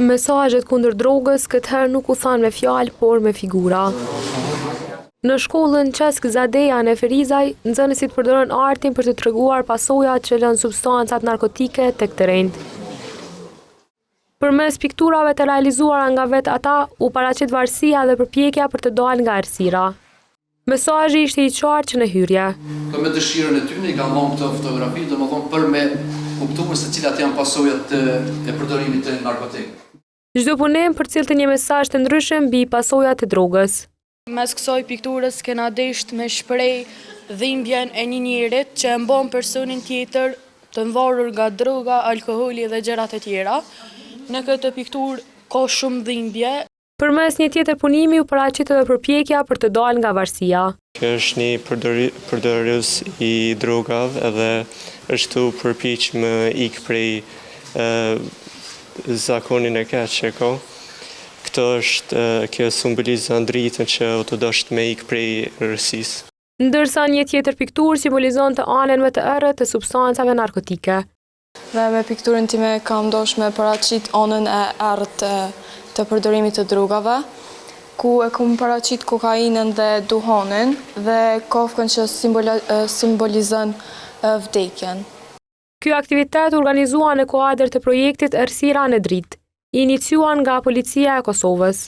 Mesazhet kundër drogës këtë herë nuk u thanë me fjalë, por me figura. Në shkollën Çesk Zadeja në Ferizaj, nxënësit përdoren artin për të treguar pasojat që lën substancat narkotike tek të rinjt. Përmes pikturave të realizuara nga vetë ata, u paraqit varësia dhe përpjekja për të dalë nga errësira. Mesazhi ishte i qartë që në hyrje. Me dëshirën e tyre i kanë marrë këto fotografi, domethënë për me kuptuar se cilat janë pasojat e përdorimit të narkotikëve. Çdo punim përcjellte një mesazh të ndryshëm mbi pasojat e drogës. Mes kësaj pikturës kena desht me shpreh dhimbjen e një njerit që e mban personin tjetër të varur nga droga, alkooli dhe gjërat e tjera. Në këtë pikturë ka shumë dhimbje. Përmes një tjetër punimi u paraqit edhe përpjekja për të dalë nga varësia. Kjo është një përdorës i drogave edhe është të përpiq më ik prej zakonin e keq që ka. Kjo simbolizon dritën që të dosht me ik prej errësisë. Ndërsa një tjetër pikturë simbolizon të anën më të errët të substancave narkotike. Dhe me pikturën time kam dosh me paraqit anën e errët të përdorimit të drogave, ku e kam paraqit kokainën dhe duhanin dhe kafkën që simbolizon vdekjen. Ky aktivitet organizuar në kuadër të projektit Errësira në dritë, iniciuar nga Policia e Kosovës.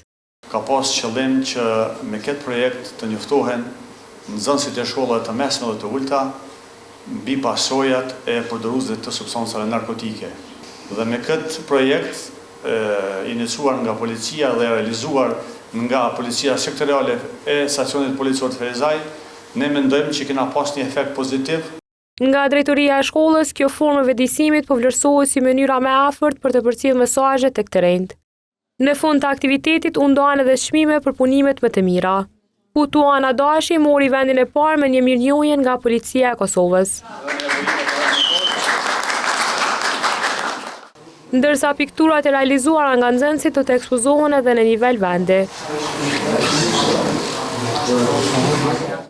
Ka pas qëllim që me këtë projekt të njoftohen nxënësit e shkollave të mesme dhe të ulta mbi pasojat e përdoruesve të substancave narkotike. Dhe me këtë projekt iniciuar nga policia dhe realizuar nga Policia Sektoriale e Stacionit Policor të Ferizaj, ne mendojmë që kena pas një efekt pozitiv. Nga drejtoria e shkollës, kjo formë e vëdësimit po vlerësohet si mënyra më e afërt për të përcjellë mesazhe tek të rinjt. Në fund të aktivitetit u ndan edhe çmime për punimet më të mira. Tuana Dashi mori vendin e parë me një mirënjohje nga Policia e Kosovës. Ndërsa pikturat e realizuara nga nxënësit do të ekspozohen edhe në nivel vendi.